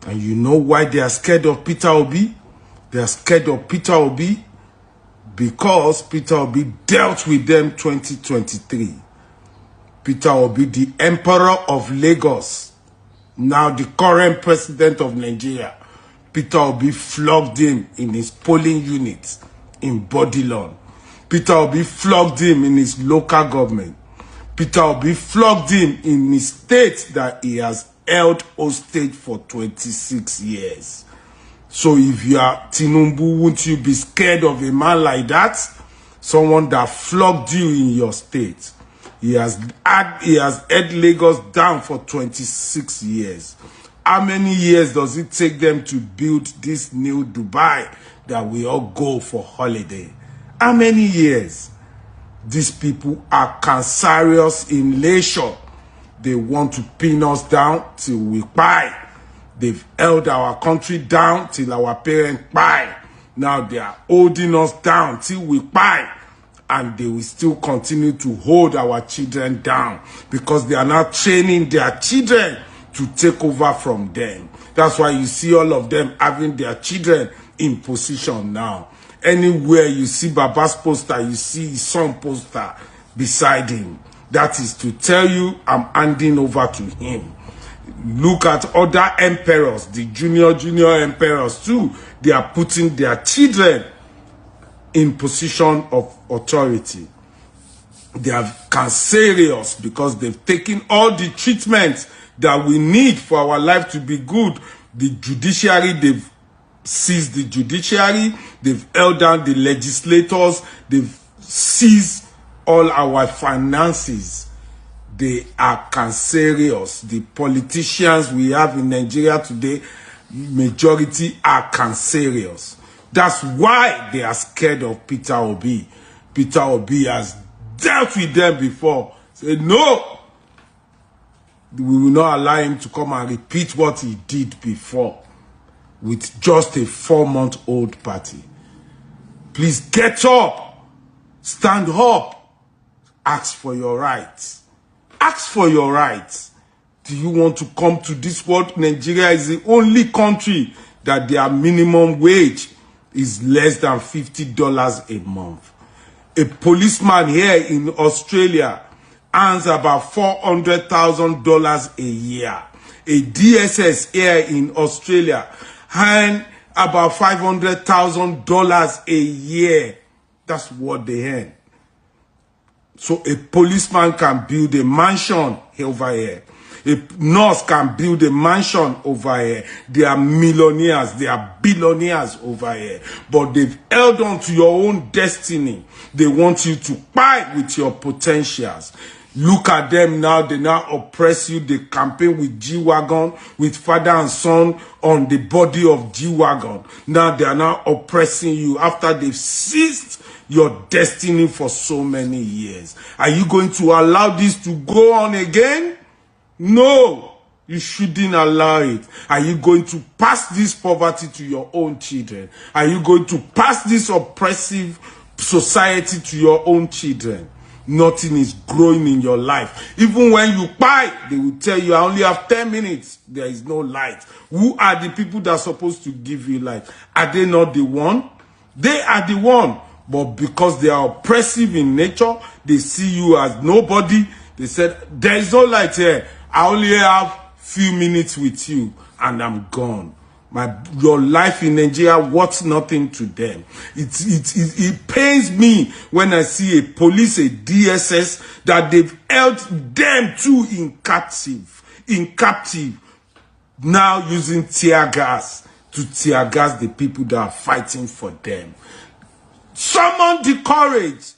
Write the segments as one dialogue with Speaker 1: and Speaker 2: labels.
Speaker 1: And you know why they are scared of Peter Obi? They are scared of Peter Obi because Peter Obi dealt with them 2023. Peter Obi, the Emperor of Lagos, now the current president of Nigeria, Peter Obi flogged him in his polling unit in Bodilon. Peter Obi flogged him in his local government. Peter Obi flogged him in his state that he has held hostage for 26 years. So if you are Tinubu, won't you be scared of a man like that? Someone that flogged you in your state. He has held Lagos down for 26 years. How many years does it take them to build this new Dubai that we all go for holiday? How many years? These people are cancerous in nature. They want to pin us down till we buy. They've held our country down till our parents buy. Now they are holding us down till we buy. And they will still continue to hold our children down because they are now training their children to take over from them. That's why you see all of them having their children in position now. Anywhere you see Baba's poster, you see his son poster beside him. That is to tell you, I'm handing over to him. Look at other emperors, the junior emperors too. They are putting their children in position of authority. They are cancerous because they've taken all the treatment that we need for our life to be good. The judiciary, they've seized the judiciary, they've held down the legislators, they've seized all our finances. They are cancerous. The politicians we have in Nigeria today, majority are cancerous. That's why they are scared of Peter Obi. Peter Obi has dealt with them before. Say, no, we will not allow him to come and repeat what he did before with just a 4-month-old party. Please get up. Stand up. Ask for your rights. Ask for your rights. Do you want to come to this world? Nigeria is the only country that their minimum wage is less than $50 a month. A policeman here in Australia earns about $400,000 a year. A DSS here in Australia earns about $500,000 a year. That's what they earn. So a policeman can build a mansion over here. A nurse can build a mansion over here. They are millionaires. They are billionaires over here. But they've held on to your own destiny. They want you to fight with your potentials. Look at them now. They now oppress you. They campaign with G-Wagon, with father and son on the body of G-Wagon. Now they are now oppressing you after they've seized your destiny for so many years. Are you going to allow this to go on again? No, you shouldn't allow it. Are you going to pass this poverty to your own children? Are you going to pass this oppressive society to your own children? Nothing is growing in your life. Even when you buy, they will tell you, I only have 10 minutes. There is no light. Who are the people that are supposed to give you light? Are they not the one? They are the one. But because they are oppressive in nature, they see you as nobody. They said, there is no light here. I only have few minutes with you and I'm gone. Your life in Nigeria worth nothing to them. It pains me when I see a police, a DSS, that they've held them too in captive, now using tear gas to tear gas the people that are fighting for them. Summon the courage.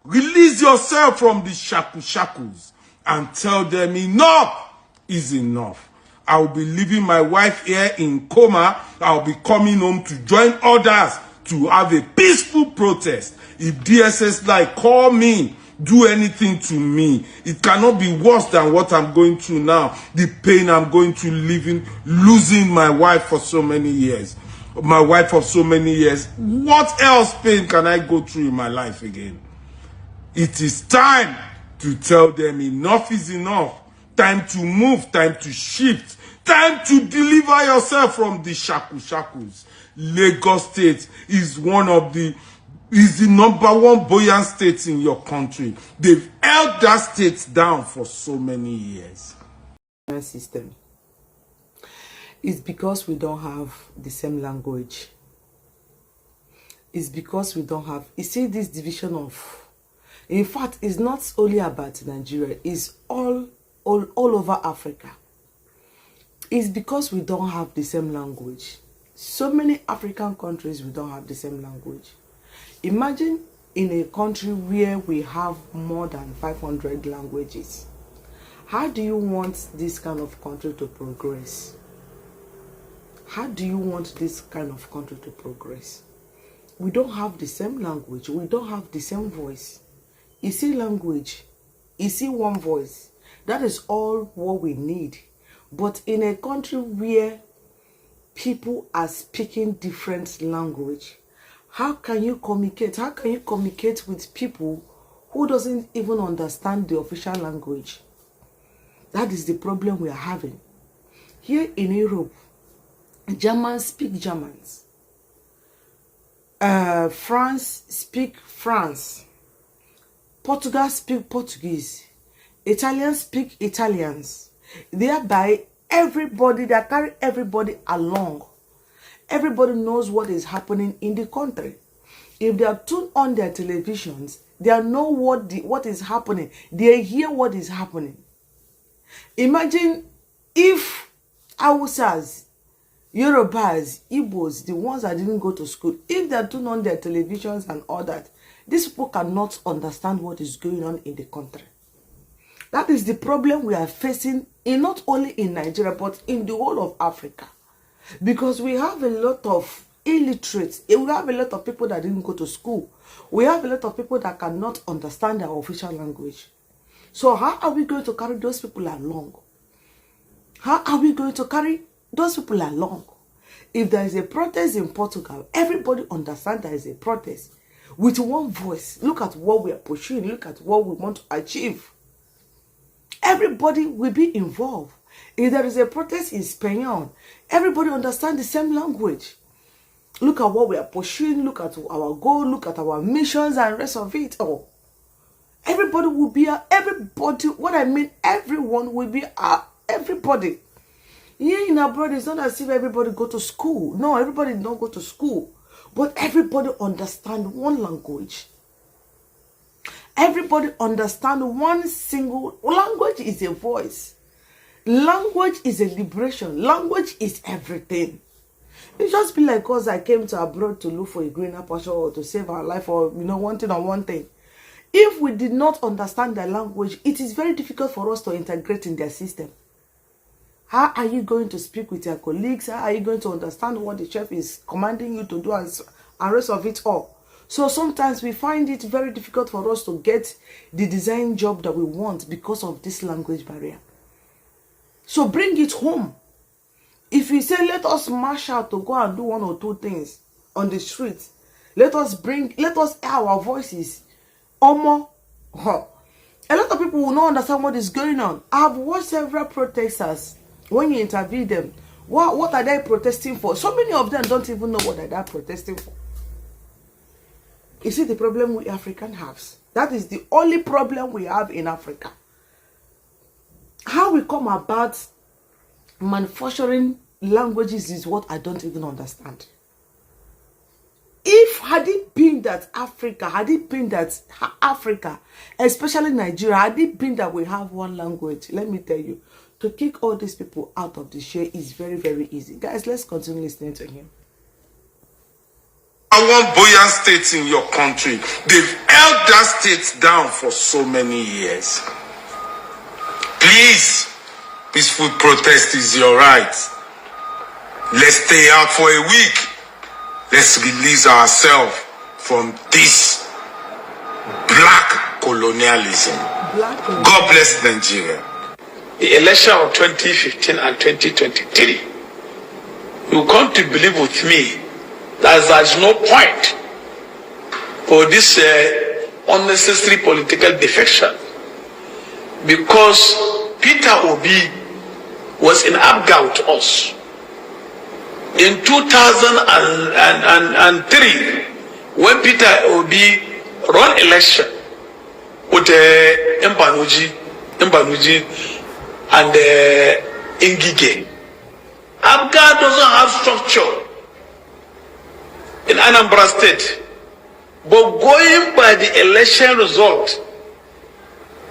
Speaker 1: Release yourself from the shackles and tell them enough is enough. I will be leaving my wife here in coma. I will be coming home to join others to have a peaceful protest. If DSS like call me, do anything to me, it cannot be worse than what I'm going through now. The pain I'm going through losing my wife for so many years. My wife of so many years. What else pain can I go through in my life again? It is time to tell them enough is enough. Time to move, time to shift, Time to deliver yourself from the shackles. Lagos State is the number one buoyant state in your country. They've held that state down for so many years.
Speaker 2: System. It's because we don't have the same language. It's because we don't have, you see, this division of, in fact, it's not only about Nigeria, it's all over Africa. It's because we don't have the same language. So many African countries, we don't have the same language. Imagine in a country where we have more than 500 languages. How do you want this kind of country to progress? How do you want this kind of country to progress? We don't have the same language. We don't have the same voice. You see language. You see one voice. That is all what we need. But in a country where people are speaking different language, how can you communicate? How can you communicate with people who doesn't even understand the official language? That is the problem we are having. Here in Europe, Germans speak Germans. France speak France. Portugal speak Portuguese. Italians speak Italians. Thereby, everybody, they carry everybody along. Everybody knows what is happening in the country. If they are tuned on their televisions, they know what is happening. They hear what is happening. Imagine if Hausas, Yorubas, Igbos, the ones that didn't go to school, if they are tuned on their televisions and all that, these people cannot understand what is going on in the country. That is the problem we are facing, not only in Nigeria, but in the whole of Africa. Because we have a lot of illiterates. We have a lot of people that didn't go to school. We have a lot of people that cannot understand our official language. So how are we going to carry those people along? How are we going to carry those people along? If there is a protest in Portugal, everybody understands there is a protest. With one voice, look at what we are pursuing, look at what we want to achieve. Everybody will be involved. If there is a protest in Spain, everybody understands the same language. Look at what we are pursuing, look at our goal, look at our missions and rest of it all. Everybody will be, everybody, what I mean, everyone will be, everybody. Here in abroad, it's not as if everybody go to school. No, everybody don't go to school. But everybody understand one language. Everybody understand one single language. Is a voice. Language is a liberation. Language is everything. It just be like us. I came to abroad to look for a greener pasture or to save our life, or one thing on one thing. If we did not understand their language, it is very difficult for us to integrate in their system. How are you going to speak with your colleagues? How are you going to understand what the chef is commanding you to do and rest of it all? So sometimes we find it very difficult for us to get the design job that we want because of this language barrier. So bring it home. If you say, let us march out to go and do one or two things on the street, let us air our voices. A lot of people will not understand what is going on. I have watched several protesters. When you interview them, what are they protesting for? So many of them don't even know what they are protesting for. You see the problem we Africans have. That is the only problem we have in Africa. How we come about manufacturing languages is what I don't even understand. If had it been that Africa, especially Nigeria, had it been that we have one language, let me tell you, to kick all these people out of the share is very, very easy. Guys, let's continue listening to him.
Speaker 1: One buoyant state in your country. They've held that state down for so many years. Please, peaceful protest is your right. Let's stay out for a week. Let's release ourselves from this black colonialism. God bless Nigeria.
Speaker 3: The election of 2015 and 2023, you come to believe with me that there's no point for this unnecessary political defection, because Peter Obi was in Abga with us. In 2003, when Peter Obi run election with Mbanuji and Ingige, Abga doesn't have structure in Anambra State. But going by the election result,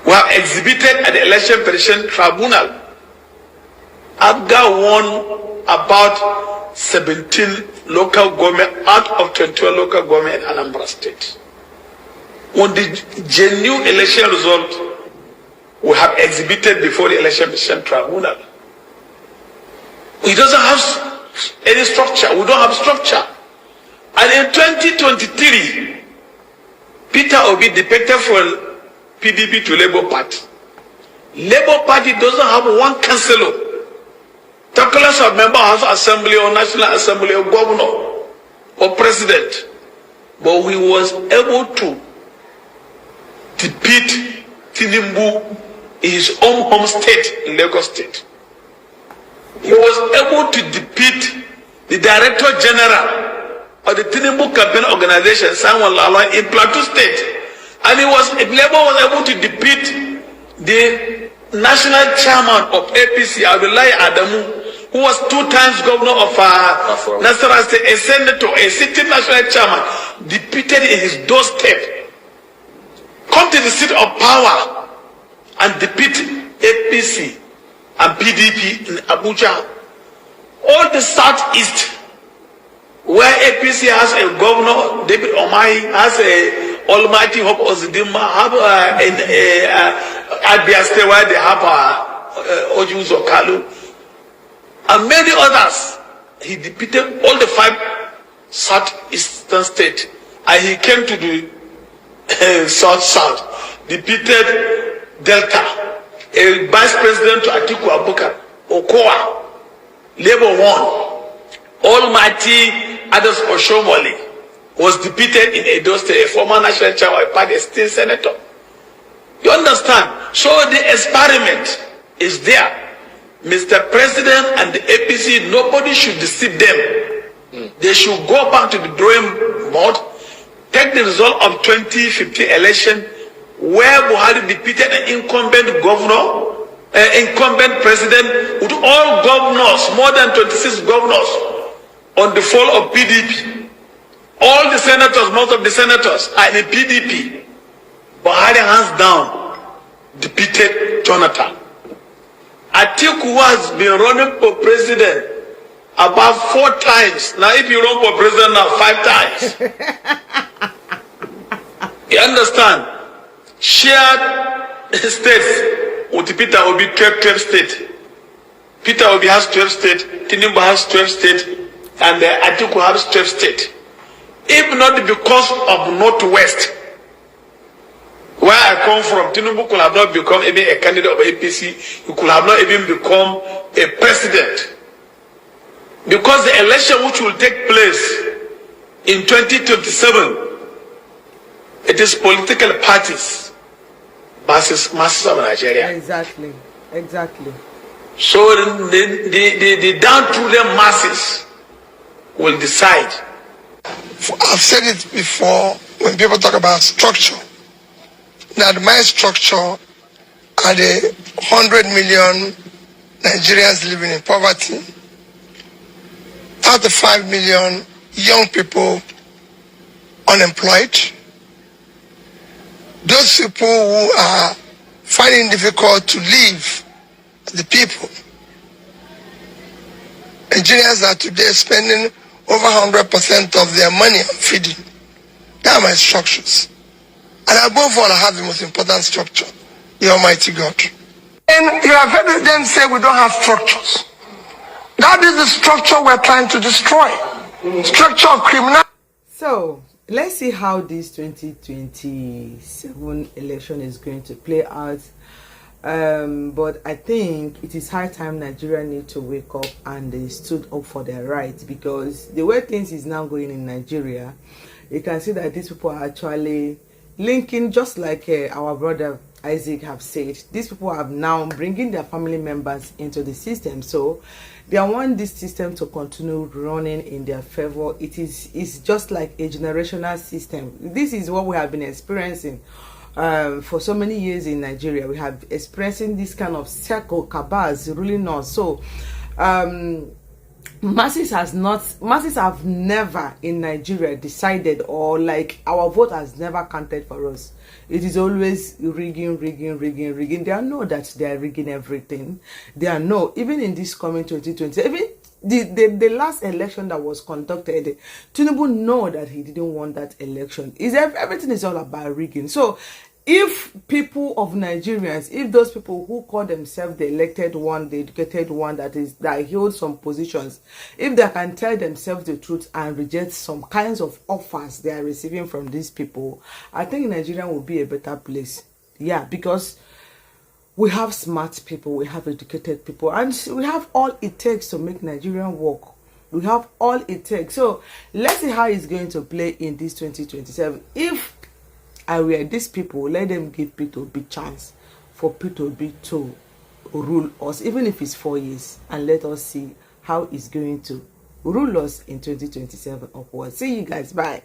Speaker 3: we have exhibited at the Election Petition Tribunal, Abga won about 17 local government out of 21 local government in Anambra State. On the genuine election result, we have exhibited before the Election Petition Tribunal. It doesn't have any structure. We don't have structure. And in 2023, Peter Obi defected from PDP to Labour Party. Labour Party doesn't have one councillor, talkless of member of assembly or national assembly or governor or president. But we was able to defeat Tinubu in his own home state in Lagos State. He was able to defeat the Director General of the Tinubu campaign organization, Simon Lala, in Plateau State. And Labour was able to defeat the national chairman of APC, Abdullahi Adamu, who was 2 times governor of Nasarawa State, a senator, a sitting national chairman, defeated in his doorstep. Come to the seat of power and defeat APC and PDP in Abuja. All the southeast, where APC has a governor, David Omai, has a Almighty Hope Ozidima, have Abia State where they have Ojus Okalu, and many others. He defeated all the 5 southeastern states, and he came to the south, defeated Delta, a vice president to Atiku Abubakar, Okoa, Labour won. Almighty Adas Oshomole was defeated in Edo State, a former national chairman of party, a state senator. You understand? So the experiment is there. Mr. President and the APC, nobody should deceive them. They should go back to the drawing board, take the result of 2015 election, where Buhari defeated an incumbent governor, incumbent president, with all governors, more than 26 governors, on the fall of PDP. All the senators, most of the senators are in PDP. Buhari hands down defeated Jonathan. Atiku has been running for president about 4 times. Now if you run for president now 5 times. You understand? Shared states with Peter Obi, 12 states. Peter Obi has 12 states, Tinubu has 12 states, and Atiku has 12 states. If not because of Northwest, where I come from, Tinubu could have not become even a candidate of APC. He could have not even become a president. Because the election which will take place in 2027, it is political parties versus masses of Nigeria.
Speaker 2: Exactly.
Speaker 3: So the downtrodden masses will decide.
Speaker 4: I've said it before when people talk about structure. That my structure are the 100 million Nigerians living in poverty, 35 million young people unemployed, those people who are finding it difficult to live, the people. Nigerians are today spending over 100% of their money on feeding. They are my structures. And above all, I have the most important structure, the Almighty God. And you have heard them say we don't have structures. That is the structure we're trying to destroy. Structure of criminal.
Speaker 2: So, let's see how this 2027 election is going to play out. But I think it is high time Nigeria need to wake up and they stood up for their rights, because the way things is now going in Nigeria, you can see that these people are actually linking, just like our brother Isaac have said, these people have now bringing their family members into the system, so they want this system to continue running in their favor. It's just like a generational system. This is what we have been experiencing for so many years in Nigeria. We have experiencing this kind of circle cabals ruling us. So masses have never in Nigeria decided, or like our vote has never counted for us. It is always rigging. They know that they are rigging everything. They know, even in this coming 2020, even the last election that was conducted, Tinubu know that he didn't want that election. Everything is all about rigging. So if people of Nigerians, if those people who call themselves the elected one, the educated one, that hold some positions, if they can tell themselves the truth and reject some kinds of offers they are receiving from these people, I think Nigeria will be a better place. Yeah, because we have smart people, we have educated people, and we have all it takes to make Nigeria work. We have all it takes. So let's see how it's going to play in this 2027. If I were these people, let them give P2B chance for P2B to rule us, even if it's 4 years, and let us see how it's going to rule us in 2027 upwards. See you guys. Bye.